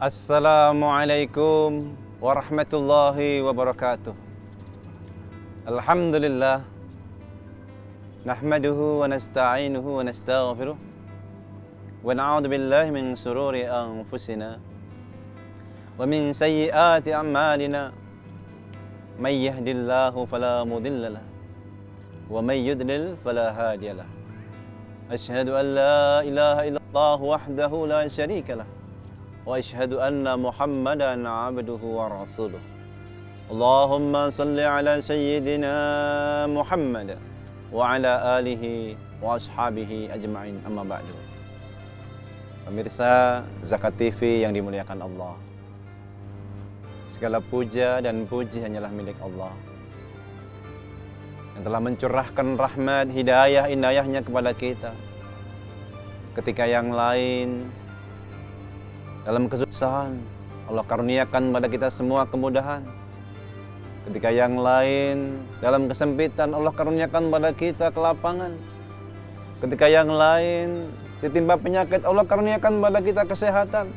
Assalamualaikum warahmatullahi wabarakatuh. Alhamdulillah. Nahmaduhu wa nasta'inuhu wa nastaghfiruh. Wa na'udzu billahi min shururi anfusina wa min sayyiati a'malina. May yahdihillahu fala mudilla lahu wa may yudlil fala hadiya lahu. Asyhadu an la ilaha illallah wahdahu la syarika lahu wa asyhadu anna Muhammadan abduhu wa rasuluh. Allahumma salli ala sayyidina Muhammad wa ala alihi wa ashabihi ajma'in, amma ba'du. Pemirsa Zakat TV yang dimuliakan Allah, segala puja dan puji hanyalah milik Allah yang telah mencurahkan rahmat, hidayah, inayahnya kepada kita ketika yang lain dalam kesusahan, Allah karuniakan pada kita semua kemudahan. Ketika yang lain dalam kesempitan, Allah karuniakan pada kita kelapangan. Ketika yang lain ditimpa penyakit, Allah karuniakan pada kita kesehatan.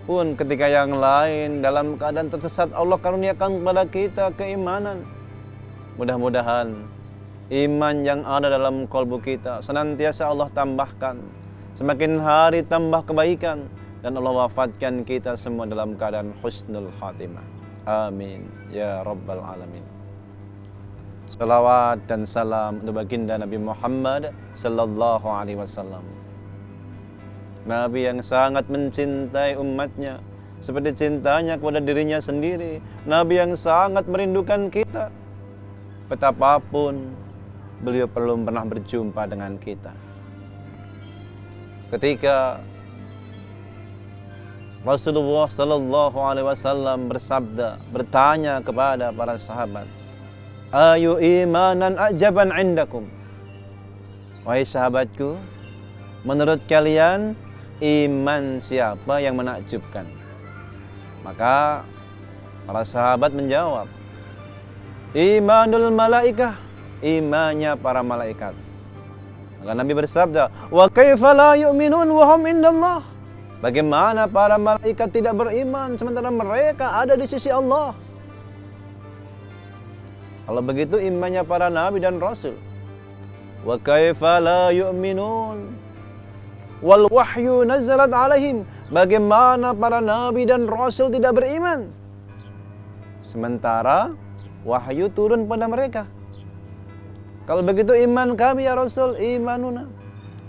Pun ketika yang lain dalam keadaan tersesat, Allah karuniakan kepada kita keimanan. Mudah-mudahan iman yang ada dalam kalbu kita senantiasa Allah tambahkan. Semakin hari tambah kebaikan. Dan Allah wafatkan kita semua dalam keadaan husnul khatimah. Amin ya rabbal alamin. Salawat dan salam untuk baginda Nabi Muhammad sallallahu alaihi wasallam, Nabi yang sangat mencintai umatnya seperti cintanya kepada dirinya sendiri. Nabi yang sangat merindukan kita, betapapun beliau belum pernah berjumpa dengan kita. Ketika Rasulullah sallallahu alaihi wasallam bersabda, bertanya kepada para sahabat, "Ayu imanan ajaban indakum?" Wahai sahabatku, menurut kalian iman siapa yang menakjubkan? Maka para sahabat menjawab, "Imanul malaikah," imannya para malaikat. Maka Nabi bersabda, "Wa kaifa la yu'minun wa hum indallah?" Bagaimana para malaikat tidak beriman sementara mereka ada di sisi Allah? Kalau begitu imannya para nabi dan rasul. Wa kaifa la yu'minun wal wahyu nazalat alaihim. Bagaimana para nabi dan rasul tidak beriman sementara wahyu turun pada mereka? Kalau begitu iman kami ya Rasul, imanuna,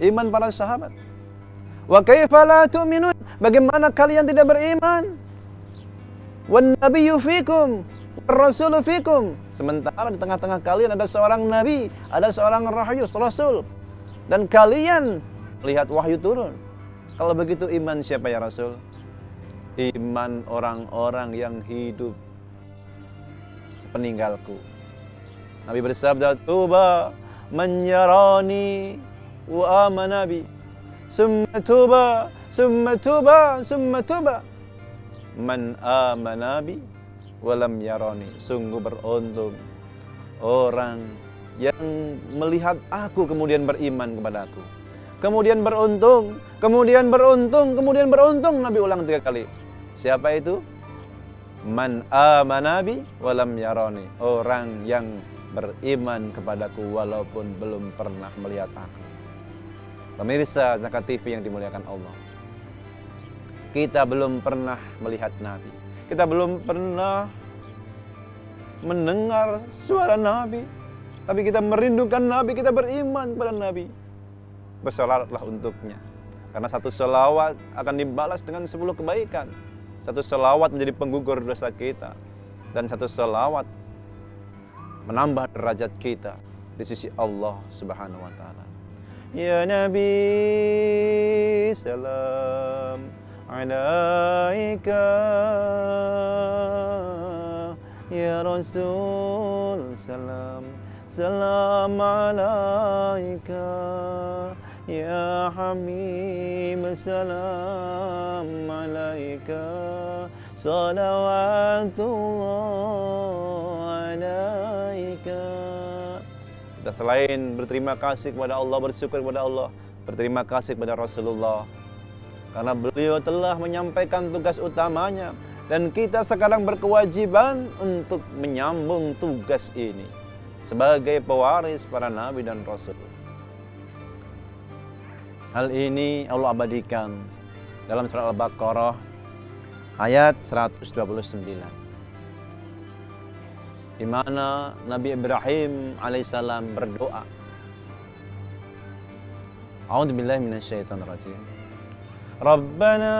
iman para sahabat. Wa kaifa la tu'minun? Bagaimana kalian tidak beriman? Wan nabiyyu fikum, war rasulu fikum. Sementara di tengah-tengah kalian ada seorang nabi, ada seorang rasul, dan kalian melihat wahyu turun. Kalau begitu iman siapa ya Rasul? Iman orang-orang yang hidup sepeninggalku. Nabi bersabda, "Tuba man yarani wa amana bi. Summa tuba, summa tuba, summa tuba. Man amana bi walam yarani." Sungguh beruntung orang yang melihat aku kemudian beriman kepadaku. Kemudian beruntung, kemudian beruntung, kemudian beruntung. Nabi ulang 3 kali. Siapa itu? Man amana bi walam yarani. Orang yang beriman kepadaku walaupun belum pernah melihat aku. Pemirsa Zakat TV yang dimuliakan Allah, kita belum pernah melihat Nabi, kita belum pernah mendengar suara Nabi, tapi kita merindukan Nabi, kita beriman pada Nabi. Bersolatlah untuknya, karena satu sholawat akan dibalas dengan 10 kebaikan. Satu sholawat menjadi penggugur dosa kita, dan satu sholawat menambah derajat kita di sisi Allah Subhanahu wa Ta'ala. Ya Nabi, salam alaika. Ya Rasul, salam alaika. Ya Habib, salam alaika. Salawatullah alaika. Kita selain berterima kasih kepada Allah, bersyukur kepada Allah, berterima kasih kepada Rasulullah, karena beliau telah menyampaikan tugas utamanya dan kita sekarang berkewajiban untuk menyambung tugas ini sebagai pewaris para nabi dan rasul. Hal ini Allah abadikan dalam surah Al-Baqarah ayat 129, di mana Nabi Ibrahim alaihissalam berdoa, A'udzubillahi minasyaitonirrajim. Rabbana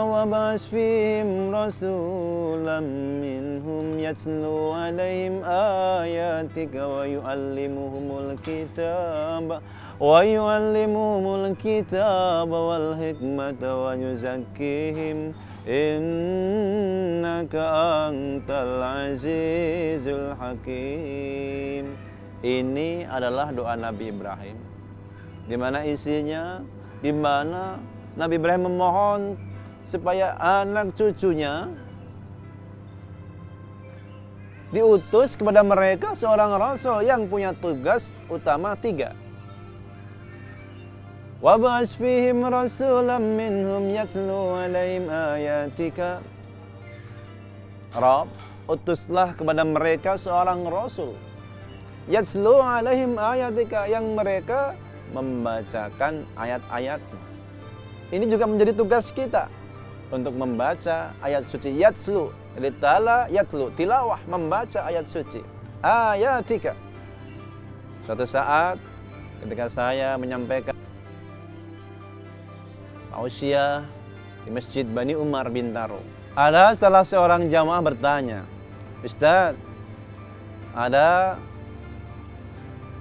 wab'ats fihim rasulan minhum yatlu 'alaihim ayatika wa yu'allimuhumul kitaba wal hikmata wa yuzakkihim innaka antal azizul hakim. Ini adalah doa Nabi Ibrahim, di mana isinya, di mana Nabi Ibrahim memohon supaya anak cucunya diutus kepada mereka seorang rasul yang punya tugas utama 3. Wab'ats fihim rasulan minhum yatlu 'alaihim ayatika. Rabb, utuslah kepada mereka seorang rasul, yatlu 'alaihim ayatika, yang mereka membacakan ayat-ayatmu. Ini juga menjadi tugas kita untuk membaca ayat suci. Yatlu, jadi tala yatlu, tilawah, membaca ayat suci. Ayatika. Suatu saat ketika saya menyampaikan tausiah di Masjid Bani Umar Bintaro, ada salah seorang jamaah bertanya, Ustaz, ada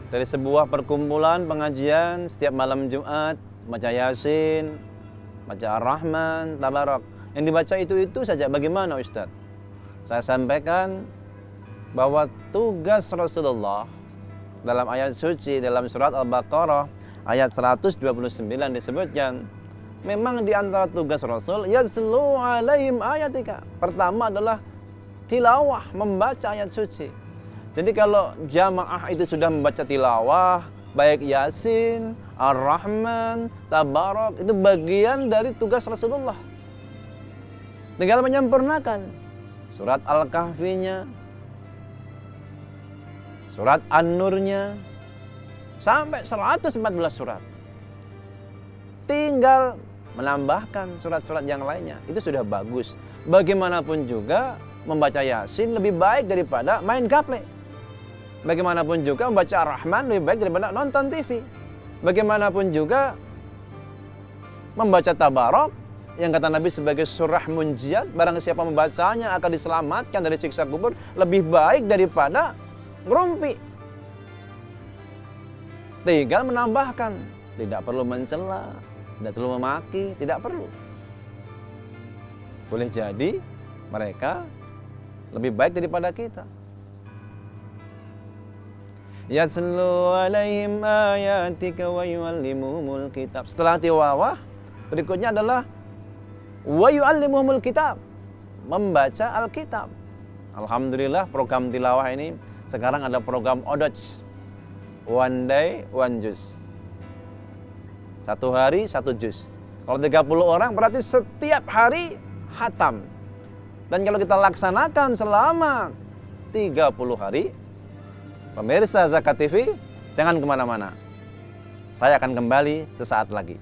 dari sebuah perkumpulan pengajian setiap malam Jumat baca Yasin, baca Ar-Rahman, Tabarak, yang dibaca itu saja, bagaimana Ustaz? Saya sampaikan bahwa tugas Rasulullah dalam ayat suci dalam surat Al-Baqarah ayat 129 disebutkan, memang di antara tugas Rasul yatlu 'alaihim ayatika. Pertama adalah tilawah, membaca ayat suci. Jadi kalau jamaah itu sudah membaca tilawah, baik Yasin, Ar-Rahman, Tabarak, itu bagian dari tugas Rasulullah. Tinggal menyempurnakan surat Al-Kahfinya, surat An-Nurnya, sampai 114 surat. Tinggal menambahkan surat-surat yang lainnya, itu sudah bagus. Bagaimanapun juga membaca Yasin lebih baik daripada main gaple. Bagaimanapun juga membaca Ar-Rahman lebih baik daripada nonton TV. Bagaimanapun juga membaca Tabarak, yang kata Nabi sebagai surah munjiat, barang siapa membacanya akan diselamatkan dari siksa kubur, lebih baik daripada ngerumpi. Tinggal menambahkan, tidak perlu mencela, tidak perlu memaki, tidak perlu. Boleh jadi mereka lebih baik daripada kita. Yatlu 'alaihim ayatika wa yu'allimuhumul kitab. Setelah tilawah, berikutnya adalah wa yu'allimuhumul kitab, membaca Alkitab. Alhamdulillah program tilawah ini sekarang ada program Odots, one day one juz, 1 hari 1 juz. Kalau 30 orang berarti setiap hari khatam. Dan kalau kita laksanakan selama 30 hari, pemirsa Zakat TV, jangan kemana-mana. Saya akan kembali sesaat lagi.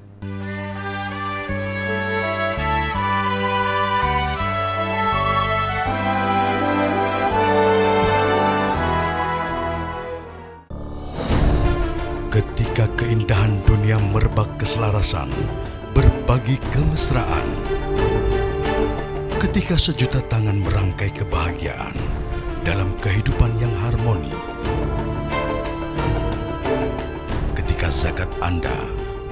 Ketika keindahan dunia merebak keselarasan, berbagi kemesraan. Ketika sejuta tangan merangkai kebahagiaan dalam kehidupan yang harmoni. Ketika zakat Anda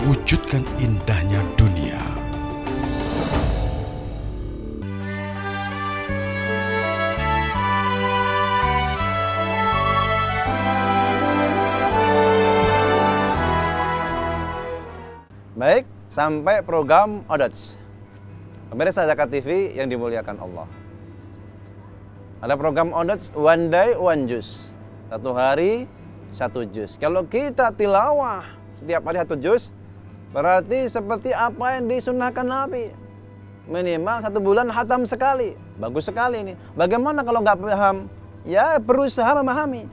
wujudkan indahnya dunia. Baik, sampai program Odots. Pemirsa Zakat TV yang dimuliakan Allah. Ada program Odots one day one juz, 1 hari 1 juz. Kalau kita tilawah setiap hari 1 juz, Berarti seperti apa yang disunnahkan Nabi. Minimal 1 bulan khatam sekali. Bagus sekali ini. Bagaimana kalau nggak paham? Ya berusaha memahami.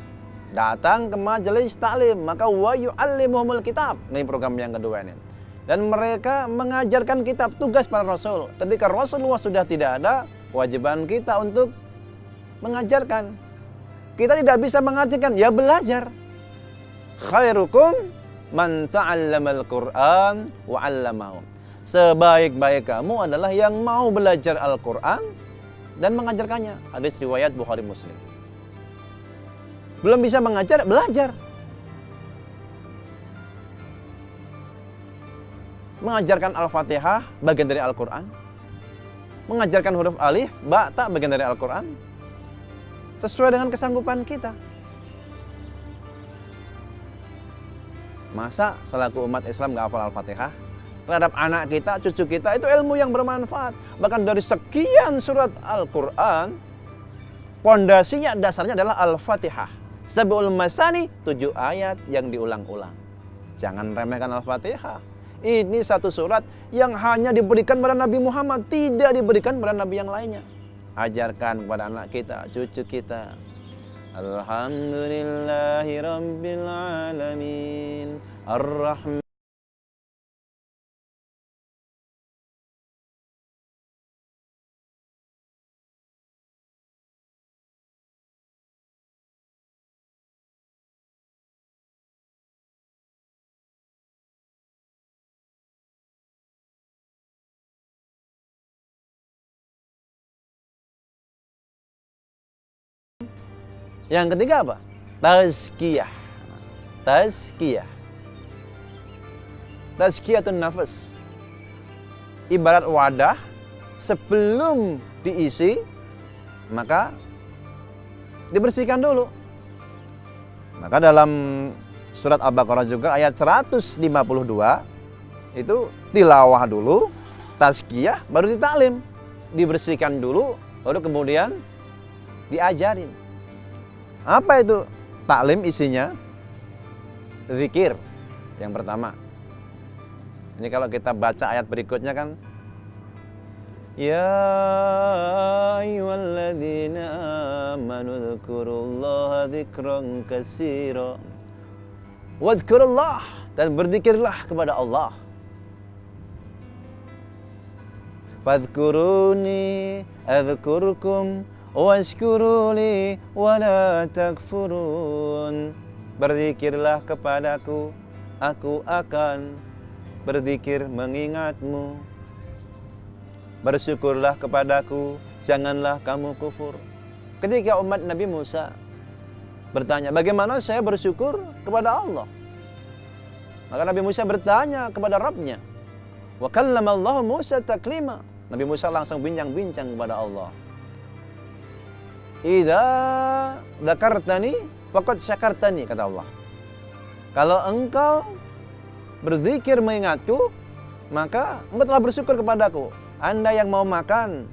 Datang ke majelis taklim, maka wa yu'allimuhumul kitab. Ini program yang kedua ini. Dan mereka mengajarkan kitab, tugas para rasul. Ketika Rasulullah sudah tidak ada, kewajiban kita untuk mengajarkan. Kita tidak bisa mengajarkan, ya belajar. Khairukum man ta'allamal Qur'an wa 'allamahu. Sebaik-baik kamu adalah yang mau belajar Al-Qur'an dan mengajarkannya. Hadis riwayat Bukhari Muslim. Belum bisa mengajar, belajar. Mengajarkan Al-Fatihah, bagian dari Al-Quran. Mengajarkan huruf alif, ba, ta, bagian dari Al-Quran. Sesuai dengan kesanggupan kita. Masa selaku umat Islam nggak hafal Al-Fatihah? Terhadap anak kita, cucu kita, itu ilmu yang bermanfaat. Bahkan dari sekian surat Al-Quran, pondasinya, dasarnya adalah Al-Fatihah. Sab'ul Masani, 7 ayat yang diulang-ulang. Jangan remehkan Al-Fatihah. Ini satu surat yang hanya diberikan pada Nabi Muhammad, tidak diberikan pada Nabi yang lainnya. Ajarkan kepada anak kita, cucu kita. Alhamdulillahi Rabbil Alamin Ar-Rahman. Yang ketiga apa? Tazkiyah. Tazkiyah. Tazkiyatun nafas. Ibarat wadah, sebelum diisi, maka dibersihkan dulu. Maka dalam surat Al-Baqarah juga ayat 152, itu tilawah dulu, tazkiyah, baru ditaklim. Dibersihkan dulu, baru kemudian diajarin. Apa itu taklim isinya? Zikir yang pertama. Ini kalau kita baca ayat berikutnya kan, ya ayyuhalladzina amanu dzkurullaha dzikran katsira. Wadhkurullah, dan berzikirlah kepada Allah. Fadhkuruni adzkurkum washkuruli wala takfurun. Berzikirlah kepadaku, aku akan berzikir mengingatmu. Bersyukurlah kepadaku, janganlah kamu kufur. Ketika umat Nabi Musa bertanya, bagaimana saya bersyukur kepada Allah? Maka Nabi Musa bertanya kepada Rabbnya. Wa kallamallahu Musa taklima. Nabi Musa langsung bincang-bincang kepada Allah. Idza dzakartani faqad syakartani, kata Allah. Kalau engkau berzikir mengingatku, maka engkau telah bersyukur kepadaku. Anda yang mau makan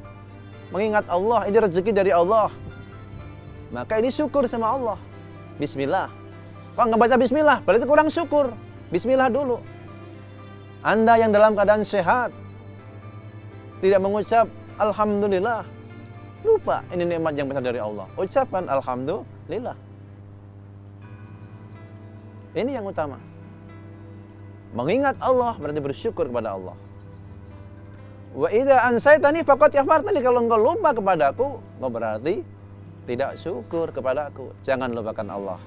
mengingat Allah, ini rezeki dari Allah, maka ini syukur sama Allah. Bismillah. Kalau nggak baca bismillah, berarti kurang syukur. Bismillah dulu. Anda yang dalam keadaan sehat, tidak mengucap alhamdulillah, lupa ini nikmat yang besar dari Allah. Ucapkan alhamdulillah. Ini yang utama. Mengingat Allah berarti bersyukur kepada Allah. Wa idza ansaitani faqad yafartani. Kalau engkau lupa kepadaku, engkau berarti tidak syukur kepadaku. Jangan lupakan Allah.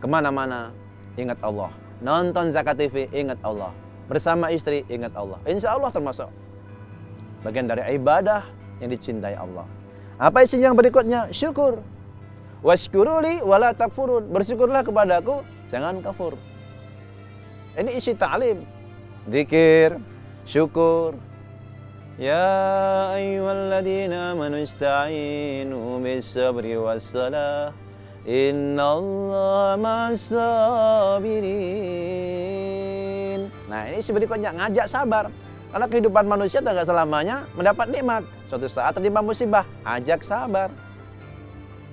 Kemana-mana ingat Allah. Nonton Zakat TV, ingat Allah. Bersama istri, ingat Allah. Insya Allah termasuk bagian dari ibadah yang dicintai Allah. Apa isi yang berikutnya? Syukur. Washkuruli wala takfurun. Bersyukurlah kepadaku, jangan kafur. Ini isi ta'lim. Zikir, syukur. Ya ayyuhalladzina amanu ista'inu bis-sabri was-salah. Innallaha ma'as-sabirin. Nah, ini isi berikutnya, ngajak sabar. Karena kehidupan manusia tidak selamanya mendapat nikmat. Suatu saat tertimpa musibah, ajak sabar.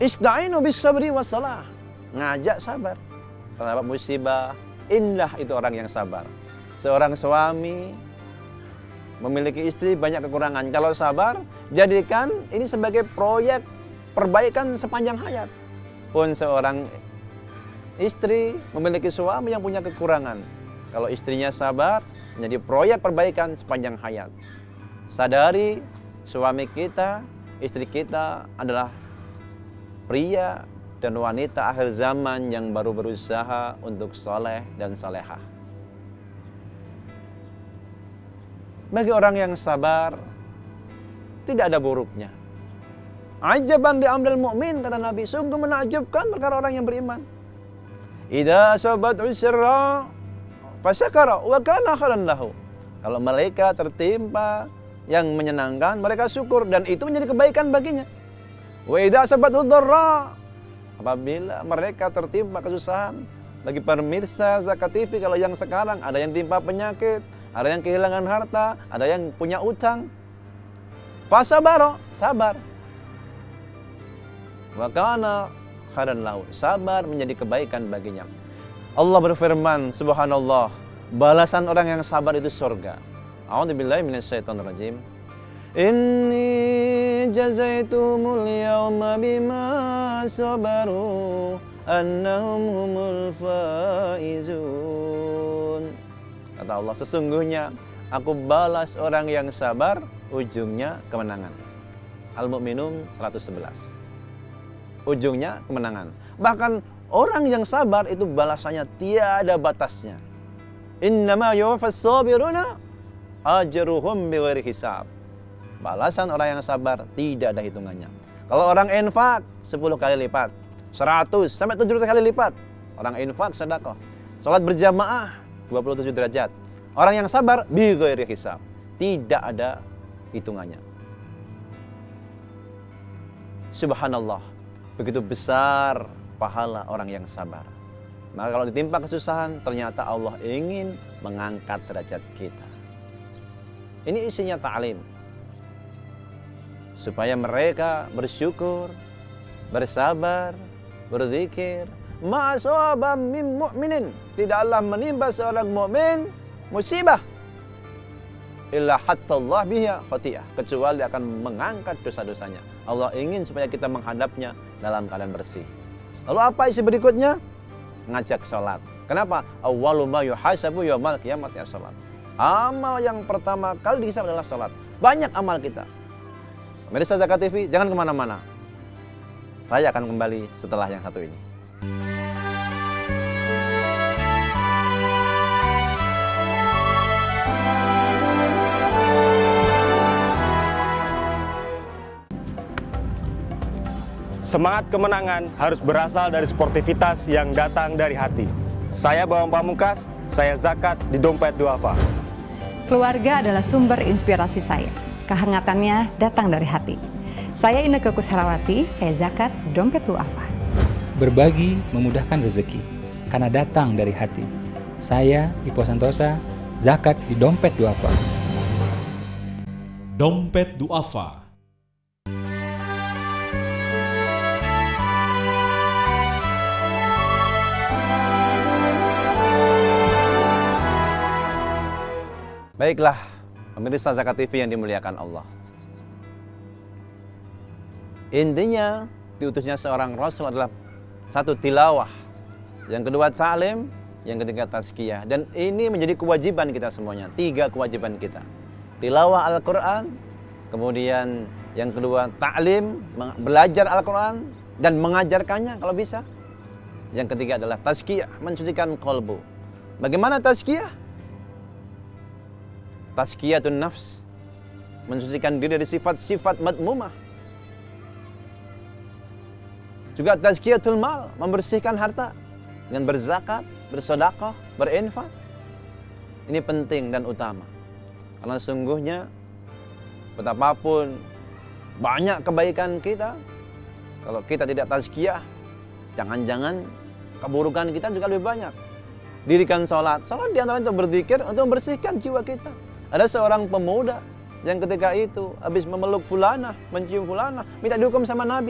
Ista'inu bis-sabri was-salah. Ngajak sabar terhadap musibah, Indah itu orang yang sabar. Seorang suami memiliki istri banyak kekurangan. Kalau sabar, jadikan ini sebagai proyek perbaikan sepanjang hayat. Pun seorang istri memiliki suami yang punya kekurangan. Kalau istrinya sabar, menjadi proyek perbaikan sepanjang hayat. Sadari suami kita, istri kita adalah pria dan wanita akhir zaman yang baru berusaha untuk soleh dan solehah. Bagi orang yang sabar, tidak ada buruknya. Ajaban di amdal mu'min, kata Nabi, sungguh menakjubkan perkara orang yang beriman. Idza asabat usra fasyakara wa kana khairan lahu. Kalau mereka tertimpa yang menyenangkan, mereka syukur dan itu menjadi kebaikan baginya. Wa idza asabat dharra, apabila mereka tertimpa kesusahan, bagi pemirsa Zakat TV, kalau yang sekarang ada yang timpa penyakit, ada yang kehilangan harta, ada yang punya utang, fasabaro, sabar. Wa kana khairan lahu, sabar menjadi kebaikan baginya. Allah berfirman, subhanallah, balasan orang yang sabar itu surga. A'udzubillahi minasyaitonirrajim. Inni jazaituhumul yawma bima sabaru annahum humul faizun. Kata Allah, sesungguhnya aku balas orang yang sabar, ujungnya kemenangan. Al-Mu'minun 111. Ujungnya kemenangan. Bahkan orang yang sabar itu balasannya tiada batasnya. Innama yuwaffas sabiruna ajruhum bighairi hisab. Balasan orang yang sabar tidak ada hitungannya. Kalau orang infak 10 kali lipat, 100 sampai 700 kali lipat. Orang infak sedekah. Salat berjamaah 27 derajat. Orang yang sabar bighairi hisab, tidak ada hitungannya. Subhanallah, begitu besar pahala orang yang sabar. Maka kalau ditimpa kesusahan, ternyata Allah ingin mengangkat derajat kita. Ini isinya ta'lim. Supaya mereka bersyukur, bersabar, berzikir. Ma'asabam min mu'minin, tidaklah menimpa seorang mukmin musibah illa hatta Allah biha khati'ah, kecuali akan mengangkat dosa-dosanya. Allah ingin supaya kita menghadapnya dalam keadaan bersih. Lalu apa isi berikutnya? Ngajak sholat. Kenapa? Awwalu ma yuhasabu yaumal qiyamati as-sholat. Amal yang pertama kali dihisab adalah sholat. Banyak amal kita. Pemirsa Zakat TV, jangan kemana-mana. Saya akan kembali setelah yang satu ini. Semangat kemenangan harus berasal dari sportivitas yang datang dari hati. Saya Bawang Pamungkas, saya zakat di Dompet Duafa. Keluarga adalah sumber inspirasi saya. Kehangatannya datang dari hati. Saya Inneke Koesherawati, saya zakat di Dompet Duafa. Berbagi memudahkan rezeki, karena datang dari hati. Saya Ipo Santosa, zakat di Dompet Duafa. Dompet Duafa. Baiklah, pemirsa Zakat TV yang dimuliakan Allah. Intinya, diutusnya seorang Rasul adalah satu tilawah, yang kedua ta'lim, yang ketiga tazkiyah. Dan ini menjadi kewajiban kita semuanya, 3 kewajiban kita. Tilawah Al-Quran, kemudian yang kedua ta'lim, belajar Al-Quran dan mengajarkannya kalau bisa. Yang ketiga adalah tazkiyah, mensucikan qalbu. Bagaimana tazkiyah? Tazkiyatun nafs, mensucikan diri dari sifat-sifat madmumah. Juga tazkiyatul mal, membersihkan harta dengan berzakat, bersedekah, berinfak. Ini penting dan utama. Karena sungguhnya betapapun banyak kebaikan kita, kalau kita tidak tazkiyah, jangan-jangan keburukan kita juga lebih banyak. Dirikan sholat. Sholat diantara itu berzikir untuk membersihkan jiwa kita. Ada seorang pemuda yang ketika itu habis memeluk fulanah, mencium fulanah, minta dihukum sama Nabi.